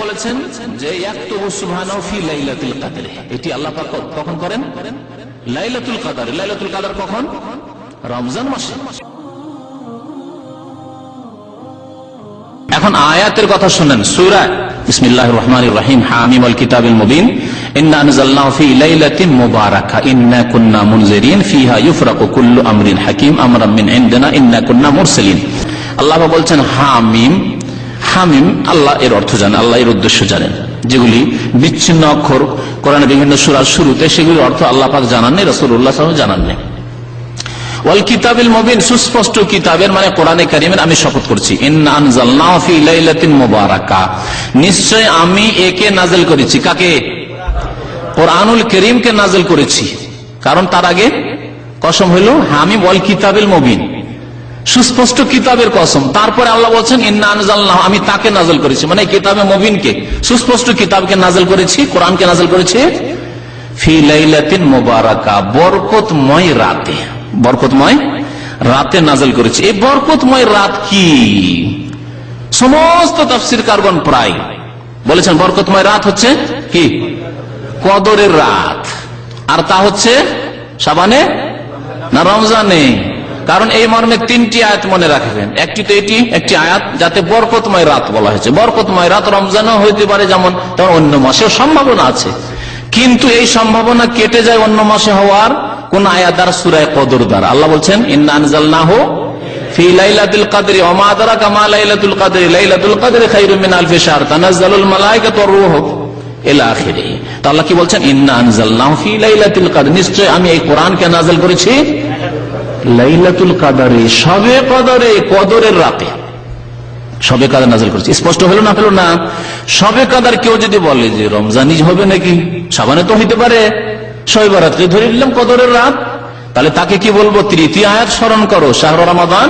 বলেছেন যে এটি আল্লাহ পাক কখন করেন? লাইলাতুল কদর। লাইলাতুল কদর কখন? রমজান মাসে। এখন আয়াতের কথা শুনেন। সূরা বিসমিল্লাহির রহমানির রহিম হামিম ওয়াল কিতাবিল মুবিন ইন্না আনজালনাহু ফি লাইলাতিন মুবারাকা ইন্না কুন্না মুনজিরিন ফিহা ইউফরাকু কুল্লু আমরিন হাকিম আমরাম মিন ইনদিনা ইন্না কুন্না মুরসালিন। আল্লাহ বলছেন হামিম। হামিম আল্লাহ এর অর্থ জানেন, আল্লাহ এর উদ্দেশ্য জানেন। যেগুলি বিচ্ছিন্ন অক্ষর কোরআনের বিভিন্ন সূরার শুরুতে, সেগুলির অর্থ আল্লাহ পাক জানান নাই, রাসূলুল্লাহ সাল্লাল্লাহু আলাইহি ওয়াসাল্লাম জানান নাই। ওয়াল কিতাবিল মুবিন, সুস্পষ্ট কিতাবের মানে কোরআনে কারীমের আমি শপথ করছি। ইন্না আনজালনাহু ফি লাইলাতিন মুবারাকা, নিশ্চয় আমি একে নাযিল করেছি। কাকে? কোরআনুল কারীমকে নাযিল করেছি। কারণ তার আগে কসম হইল হামিম ওয়াল কিতাবিল মুবিন, সুস্পষ্ট কিতাবের কসম। তারপরে আল্লাহ বলছেন ইন্না আনজালনাহু, আমি তাকে নাযিল করেছি, মানে কিতাবে মুবিনকে, সুস্পষ্ট কিতাবকে নাযিল করেছি, কোরআনকে নাযিল করেছি ফি লাইলাতিন মুবারাকা, বরকতময় রাতে। বরকতময় রাতে নাযিল করেছি। এই বরকতময় রাত কি? সমস্ত তাফসীরকারগণ প্রায় বলেছেন বরকতময় রাত হচ্ছে কি? কদরের রাত। আর তা হচ্ছে শাবানে না রমজানে? কারণ এই মর্মে তিনটি আয়াত মনে রাখবেন। একটি তো এটি, একটি আয়াত যাতে বরকতময় রাত বলা হয়েছে। বরকতময় রাত রমজানও হইতে পারে, যেমন তেমন অন্য মাসেও সম্ভাবনা আছে, কিন্তু এই সম্ভাবনা কেটে যায় অন্য মাসে হওয়ার কোন আয়াত দ্বারা? সূরা কদর দ্বারা। আল্লাহ বলছেন ইন্না আনজালনাহু ফি লাইলাতুল কদরি ওয়া মা আদরাকা মা লাইলাতুল কদরি লাইলাতুল কদরি খায়রুম মিন আলফি শাহর তানাজ্জালুল মালায়েকাতু ওয়ার রূহু ইলা আখিরি। তো আল্লাহ কি বলছেন? ইন্না আনজালনাহু ফি লাইলাতুল কদর, নিশ্চয় আমি এই কোরআনকে নাযিল করেছি লাইলাতুল কদরে, শবে কদরে, কদরের রাতে। শবে কদর নাযিল করেছি। স্পষ্ট হলো না? হলো না? শবে কদর কেউ যদি বলে যে রমজানই হবে নাকি, শাবানে তো হইতে পারে, শবে বরাতকে ধরে নিলাম কদরের রাত, তাহলে তাকে কি বলবো? তৃতীয় আয়াত স্মরণ করো, শাহরু রমাদান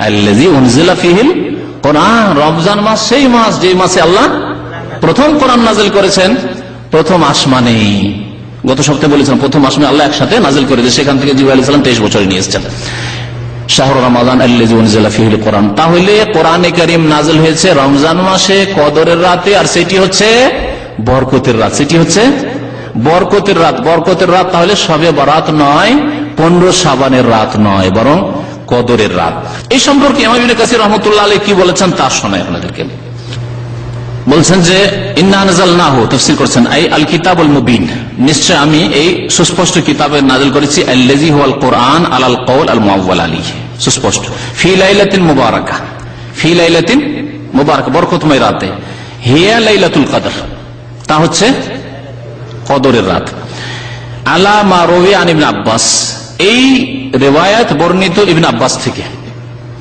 আল্লাযী উনজিলা ফীহিল কোরআন। রমজান মাস সেই মাস যে মাসে আল্লাহ প্রথম কোরআন নাযিল করেছেন, প্রথম আসমানে। গত সপ্তাহে বলেছেন প্রথম আসমানে আল্লাহ একসাথে নাযিল করেছে, সেখান থেকে জিবরাইল আলাইহিস সালাম 23 বছরে নিয়ে এসেছেন। শাহরু রমাদান আল্লাযী উনজিলা ফীহিল কোরআন। তাহলে কোরআনে কারীম নাযিল হয়েছে রমজান মাসে কদরের রাতে, আর সেটি হচ্ছে বরকতের রাত। সেটি হচ্ছে বরকতের রাত। বরকতের রাত তাহলে শবে বরাত নয়, 15 শাবানের রাত নয়, বরং কদরের রাত। এই সম্পর্কে ইমাম ইবনে কাসির রাহমাতুল্লাহ আলাইহি কি বলেছেন তা শোনাই আপনাদেরকে। বলছেন যে ইন্না আনজালনাহু, তাফসীর করেছেন আই আল কিতাবুল মুবিন, নিশ্চয় আমি এই সুস্পষ্ট কিতাবে নাযিল করেছি আল্লাযী হুয়াল কোরআন আলাল কওল আল মুআওয়াল আলাইহি, সুস্পষ্ট। ফি লাইলাতিন মুবারাকা, ফি লাইলাতিন মুবারাকা, বরকতময় রাতে। হিয়া লাইলাতুল কদর, তা হচ্ছে কদরের রাত। আলা মা রুওয়া আন ইবনে আব্বাস, এই রিওয়ায়াত বর্ণিত ইবনে আব্বাস থেকে।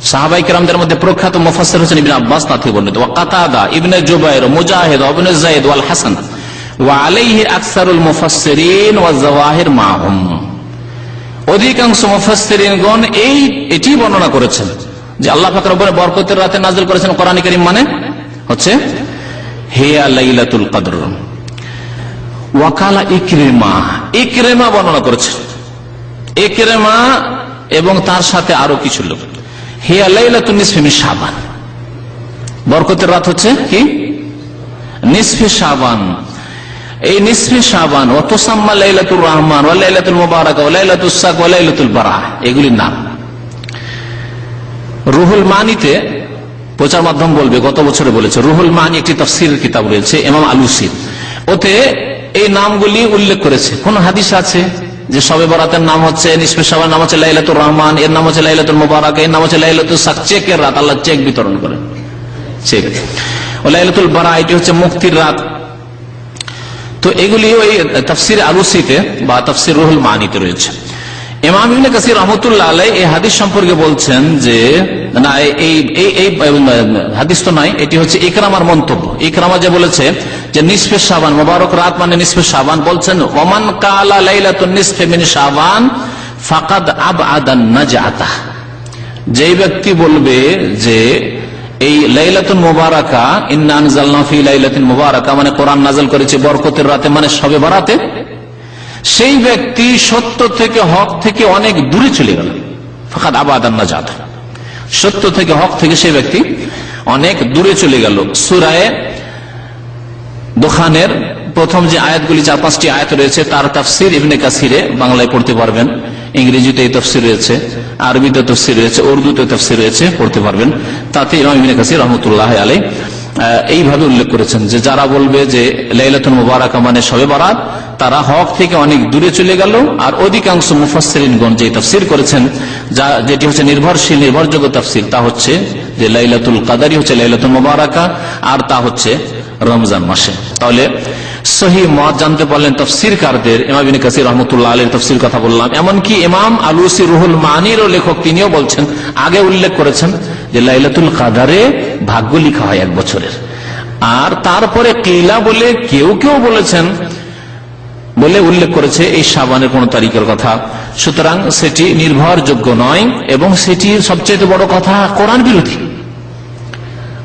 সাহাবায়ে কেরামদের মধ্যে প্রখ্যাত মুফাসসির হচ্ছেন ইবনে আব্বাস, তা থেকে বর্ণিত। ওয়া কাতাদা, ইবনে জুবাইর, মুজাহিদ, ইবনে যায়েদ ওয়াল হাসান ওয়া আলাইহি আকসারুল মুফাসসিরিন ওয়া যাওয়াহির মাহুম। অধিকাংশ মুফাসসিরিনগণ এটি বর্ণনা করেছেন যে আল্লাহ পাক রব্বুল বরকতের রাতে নাযিল করেছেন কোরআন কারীম, মানে হচ্ছে হিয়া লাইলাতুল কদর। ওয়াকালা ইকরিমা, ইকরিমা বর্ণনা করেছেন, ইকরিমা এবং তার সাথে আরো কিছু লোক। হিয়া লাইলাতুন নিসফি মিন শাবান, বরকতের রাত হচ্ছে কি? নিসফি শাবান। এই নিসফি শাবান ওয়া তুসাম্মা লাইলাতুর রহমান ওয়া লাইলাতুল মুবারাকা ওয়া লাইলাতুস সাক ওয়া লাইলাতুল বারাহ, এগুলির নাম। রুহুল মানিতে প্রচার মাধ্যম বলবে, গত বছরে বলেছে, রুহুল মানি একটি তাফসীরের কিতাব রয়েছে ইমাম আলুসি, ওতে এই নামগুলি উল্লেখ করেছে। কোন হাদিস আছে যে শবে বরাতের নাম হচ্ছে নিসফে শাবান, নাম হচ্ছে লাইলাতুর রহমান, এর নাম হচ্ছে লাইলাতুল মুবারাকা, এর নাম হচ্ছে লাইলাতুস সাক, চেকের রাত, আল্লাহ চেক বিতরণ করেন, চেক। ও লাইলাতুল বারাহ, এটি হচ্ছে মুক্তির রাত। তো এগুলি ওই তাফসীর আলুসিতে বা তাফসীর রুহুল মানিতে রয়েছে। ইমাম ইবনে কাসির রাহমাতুল্লাহ আলাইহি এই হাদিস সম্পর্কে বলছেন যে না, এই হাদিস তো নয়, এটি হচ্ছে ইকরামার মন্তব্য। ইকরামা যে বলেছে যে নিসফে শাবান, মুবারক রাত মানে নিসফে শাবান, বলছেন ওমান কালা লাইলাতুন নিসফি মিন শাবান ফাকাদ আবআদান নাজাতা, যেই ব্যক্তি বলবে যে এই লাইলাতুল মুবারাকা, ইন্না আনজালনাহু ফি লাইলাতিন মুবারাকা মানে কোরআন নাযিল করেছে বরকতের রাতে, মানে শবে বরাতে, সেই ব্যক্তি সত্য থেকে, হক থেকে অনেক দূরে চলে গেল। ফাকাদ আবআদান নাজাতা, সত্য থেকে, হক থেকে সে ব্যক্তি অনেক দূরে চলে গেল। সূরা দোখানের প্রথম যে আয়াতগুলি, 4-5টি আয়াত রয়েছে, তার তাফসির ইবনে কাসিরে বাংলায় পড়তে পারবেন, ইংরেজিতে এই তাফসির রয়েছে, আরবিতে তাফসির রয়েছে, উর্দুতে তাফসির রয়েছে, পড়তে পারবেন। তাতে ইমাম ইবনে কাসির রহমতুল্লাহ আলাইহি এইভাবে উল্লেখ করেছেন যে যারা বলবে যে লাইলাতুল মুবারাকা মানে শবে বরাত, তারা হক থেকে অনেক দূরে চলে গেল। আর অধিকাংশ মুফাসসিরিনগণ যে তাফসির করেছেন, যেটি হচ্ছে নির্ভরশীল নির্ভরযোগ্য তাফসির, তা হচ্ছে যে লাইলাতুল কদরই হচ্ছে লাইলাতুল মুবারাকা, আর তা হচ্ছে রমজান মাসে। তাহলে সহিহ মত জানতে পারলেন তাফসিরকারদের। ইমাম ইবনে কাসির রাহমাতুল্লাহ আলাইহির তাফসির কথা বললাম, এমনকি ইমাম আলুসি রুহুল মানির লেখক তিনিও বলছেন, আগে উল্লেখ করেছেন যে লাইলাতুল কদরে ভাগ্য লেখা হয় 1 বছরের। আর তারপরে কিলা বলে কেউ কেউ বলেছেন বলে উল্লেখ করেছে এই শাবানের 15 তারিখের কথা। সুতরাং সেটি নির্ভরযোগ্য নয়, এবং সেটি সবচেয়ে বড় কথা কোরআন বিরোধী।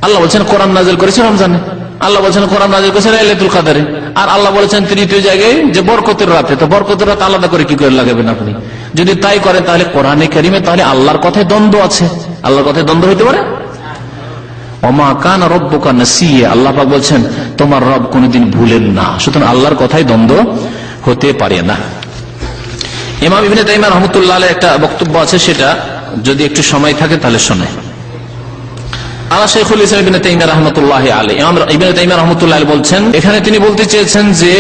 আল্লাহ বলছেন কোরআন নাযিল করেছে রমজানে, আল্লাহ বলছেন কোরআন নাযিল করেছে লাইলাতুল কদরে, আর আল্লাহ বলেছেন তৃতীয় জায়গায় যে বরকতের রাতে। তো বরকতের রাত আলাদা করে কি করে লাগাবেন আপনি? যদি তাই করেন তাহলে কোরআনে কারিমে তাহলে আল্লাহর কথায় দ্বন্দ্ব আছে। আল্লাহর কথায় দ্বন্দ্ব হইতে পারে? ওমা কানা রাব্বুকা নাসিয়া, আল্লাহ পাক বলছেন তোমার রব কোনদিন ভুলেন না। সুতরাং আল্লাহর কথায় দ্বন্দ্ব হতে পারে না। ইমাম ইবনে তাইমিয়া রাহমাতুল্লাহ আলাইহি একটা বক্তব্য আছে, সেটা যদি একটু সময় থাকে তাহলে শোনে। আলা শাইখুল ইসলাম ইবনে তাইমিয়া রাহমাতুল্লাহ আলাইহি, ইমাম ইবনে তাইমিয়া রাহমাতুল্লাহ আলাইহি বলছেন, এখানে তিনি বলতে চেয়েছেন যে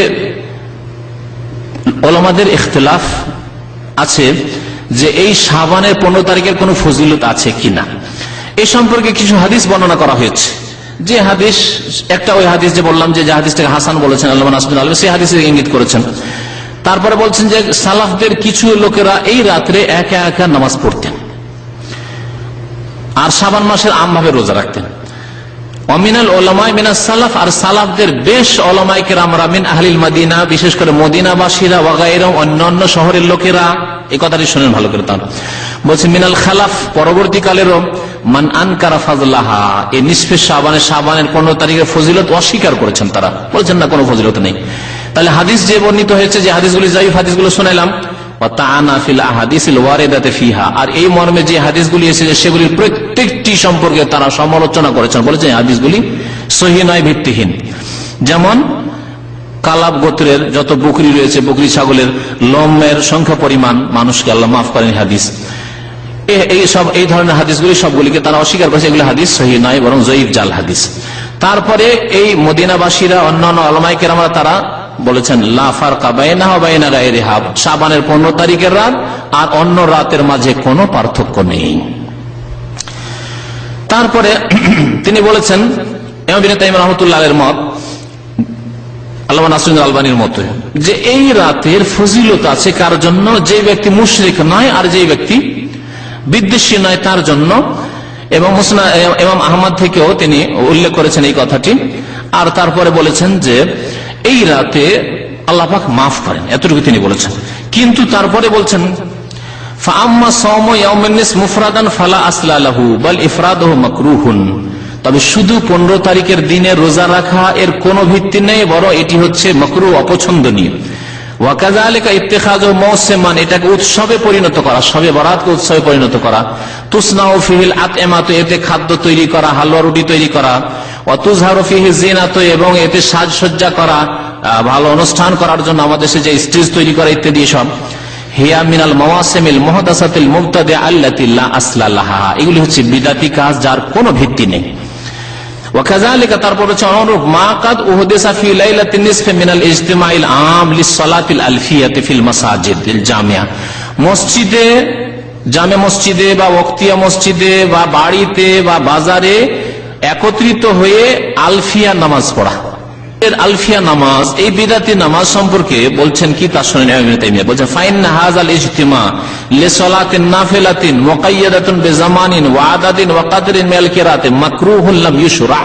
উলামাদের ইখতিলাফ আছে যে এই শাবানের 15 তারিখের কোনো ফজিলত আছে কিনা। এই সম্পর্কে কিছু হাদিস বর্ণনা করা হয়েছে। যে হাদিস, একটা ওই হাদিস যে বললাম যে হাদিসটাকে হাসান বলেছেন আল্লামা নাসিরুদ্দিন আলবানী, সেই হাদিসে ইঙ্গিত করেছেন। তারপরে বলছেন যে সালাফদের কিছু লোকেরা এই রাত্রে একা একা নামাজ পড়তেন আর শাবান মাসের আমভাবে রোজা রাখতেন। অমিনাল ওলামায়ে মিনাস সালাফ, আর সালাফদের বেশ ওলামায়ে কেরামরা, মিন আহলিল মদিনা, বিশেষ করে মদিনাবাসীরা, ওয়া গায়রুহুম, অন্যান্য শহরের লোকেরা। এই কথাটি শুনেন ভালো করে। তার বলছে মিনাল খালাফ, পরবর্তীকালেরও, মান আনকারা ফাজলাহা, এই নিসফে শাবানের 15 তারিখের ফজিলত অস্বীকার করেছেন। তারা বলছেন না কোনো ফজিলত নেই। তাহলে হাদিস যে বর্ণিত হয়েছে, যে হাদিসগুলি যায়িফ হাদিসগুলো শোনাইলাম, আর এই মর্মে যে হাদিসগুলি এসেছে সেগুলির প্রত্যেকটি সম্পর্কে তারা সমালোচনা করেছেন, বলেছেন হাদিসগুলি সহিহ নয়, ভিত্তিহীন। যেমন কালাব গোত্রের যত বকরি রয়েছে, বকরি ছাগলের লোমের সংখ্যা পরিমাণ মানুষকে আল্লাহ মাফ করেন হাদিস, এই ধরনের হাদিসগুলি সবগুলিকে তারা অস্বীকার করেছে, এগুলো হাদিস সহিহ নয়, বরং জয়ীফ জাল হাদিস। তারপরে এই মদিনাবাসীরা, অন্যান্য উলামায়ে কেরামরা, তারা বলেছেন লা ফারকা বাইনাহা ওয়া বাইনা গায়রিহা, শাবানের 15 তারিখের রাত আর অন্য রাতের মাঝে কোনো পার্থক্য নেই। তারপরে তিনি বলেছেন, ইমাম ইবনে তাইমিয়া রাহমাতুল্লাহ আলাইহির মত, আল্লামা নাসিরুদ্দিন আলবানীর মত, যে এই রাতের ফজিলত আছে কার জন্য? যে ব্যক্তি মুশরিক নয় আর যে ব্যক্তি বিদ্বেষী নয় তার জন্য। এবং ইমাম আহমদ থেকেও তিনি উল্লেখ করেছেন এই কথাটি। আর তারপরে বলেছেন যে এই রাতে আল্লাহ পাক মাফ করেন, এতটুকু তিনি বলেছেন। কিন্তু তারপরে বলছেন ফাআম্মা সাওমু ইয়াউমিন নিস মুফরাদান ফালা আসলা লাহু বাল ইফরাদুহু মাকরুহুন, তবে শুধু 15 তারিখের দিনে রোজা রাখা এর কোনো ভিত্তি নেই, বরং এটি হচ্ছে মাকরুহ, অপছন্দনীয়। ওয়া কাযালিকা ইত্তিখাযুহু মাওসিমান, এটাকে উৎসবে পরিণত করা, শবে বরাতকে উৎসবে পরিণত করা। তুসনাউ ফিহিল আতইমাতু, এতে খাদ্য তৈরি করা, হালুয়া রুটি তৈরি করা। ওয়া তুযহারু ফিহি যিনাতু, এবং এতে সাজসজ্জা করা, ভালো অনুষ্ঠান করার জন্য আমাদের দেশে যে স্টেজ তৈরি করা ইত্যাদি সব। হিয়া মিনাল মাওয়াসিমিল মুহদাসাতিল মুবতাদিআ আল্লাতী লা আসলা লাহা, এগুলি হচ্ছে বিদআতি কাজ যার কোনো ভিত্তি নেই। ওয়া কাযালিকা, তারপর হচ্ছে অনুরূপ মা কাদ উহদিসা ফি লাইলাতিন নিসফি মিনাল ইজতিমাইল আম লিসসালাতিল আলফিয়াতি ফিল মাসাজিদিল জামিয়া, মসজিদে, জামে মসজিদে বা ওয়াক্তিয়া মসজিদে বা বাড়িতে বা বাজারে একত্রিত হয়ে আলফিয়া নামাজ পড়া। আলফিয়া নামাজ, এই বিদাতি নামাজ সম্পর্কে বলছেন কি তা শুনেন। ইবনে তাইমিয়া বলছেন ফাইন্না হাযাল ইজতিমা লিসালাতিন নাফিলাতিন মুকাইয়াদাতুন বিজামানিন ওয়া আদাদিন ওয়া কাদরিন মিনাল কিরাতি মাকরুহুন লাম ইউশরা,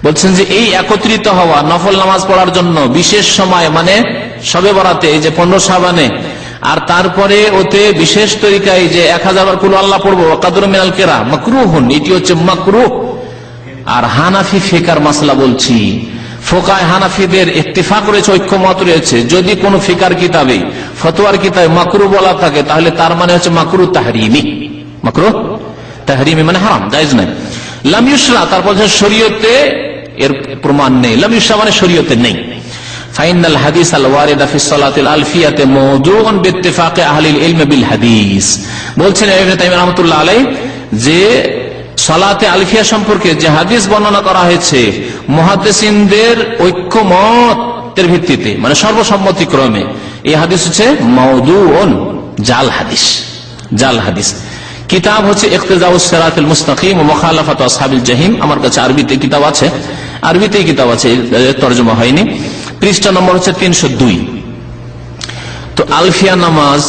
বলছেন যে এই একত্রিত হওয়া নফল নামাজ পড়ার জন্য বিশেষ সময়, মানে শবে বরাতে, এই যে 15 শাবানে, আর তারপরে ওতে বিশেষ তরিকায় যে 1000 বার কুল আল্লাহ পড়বো, ওয়া কাদরু মিনাল কিরা, মাকরুহুন, এটি হচ্ছে মাকরুহ। আর হানাফি ফিকার মাসলা বলছি, ফোকায় হানাফিদের ইত্তিফাক রয়েছে, ঐক্যমত রয়েছে, যদি কোন ফিকার কিতাবে, ফতোয়ার কিতাবে মাকরুহ বলা থাকে, তাহলে তার মানে হচ্ছে মাকরুহ তাহরিমি, মাকরুহ তাহরিমে মানে হারাম, জায়েজ নাই। লাম ইউশরা, তারপর শরীয়তে এর প্রমাণ নেই, লাম ইউশরা মানে শরীয়তে নেই। ফাইনাল হাদিস আল ওয়ারিদা ফি সালাতিল আলফিয়াতে মাওদুউন বিইত্তিফাকি আহলিল ইলম বিল হাদিস। বলছেন ইবনে তাইমিয়া রাহমাতুল্লাহ আলাইহি যে সালাতে আলফিয়া সম্পর্কে যে হাদিস বর্ণনা করা হয়েছে মুহাদ্দিসিনদের ঐক্যমতের ভিত্তিতে, মানে সর্বসম্মতিক্রমে, এই হাদিস হচ্ছে মাওদুউন, জাল হাদিস, জাল হাদিস। কিতাব হচ্ছে ইকতিদাউস সিরাতুল মুস্তাকিম ওয়া মুখালাফাতু আসহাবিল জাহিম। আমার কাছে আরবিতে কিতাব আছে, আরবিতেই কিতাব আছে, তরজমা হয়নি। পৃষ্ঠা নম্বর হচ্ছে 302। তো আলফিয়া নামাজ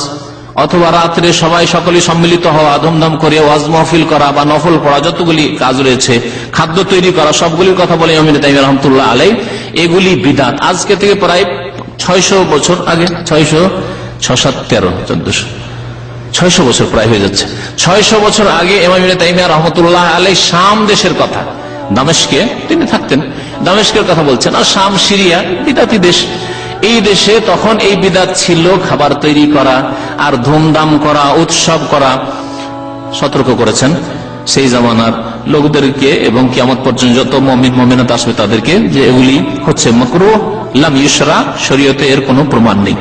অথবা রাত্রে সবাই সকলে সম্মিলিত হওয়া, ধুমধাম করে ওয়াজ মাহফিল করা বা নফল পড়া, যতগুলি কাজ রয়েছে, খাদ্য তৈরি করা, সবগুলির কথা বলে ইমাম ইবনে তাইমিয়া রাহমাতুল্লাহ আলাইহি, এগুলি বিদআত। আজকে থেকে প্রায় 600 বছর আগে, 600 বছর প্রায় হয়ে যাচ্ছে, 600 বছর আগে ইমাম ইবনে তাইমিয়া রাহমাতুল্লাহ আলাইহি শাম দেশের কথা, দামেস্কে তিনি থাকতেন, দামেস্কের কথা বলছেন। আর শাম সিরিয়া বিদাতি দেশ, এই দেশে তখন এই বিদাত ছিল, খাবার তৈরি করা আর ধুমধাম করা, উৎসব করা। সতর্ক করেছেন সেই জামানার লোকদেরকে এবং কিয়ামত পর্যন্ত যত মুমিন মুমিনাত আসবে তাদেরকে, যে এগুলি হচ্ছে মাকরুহ, লাম ইউশরা, শরীয়তে এর কোনো প্রমাণ নেই।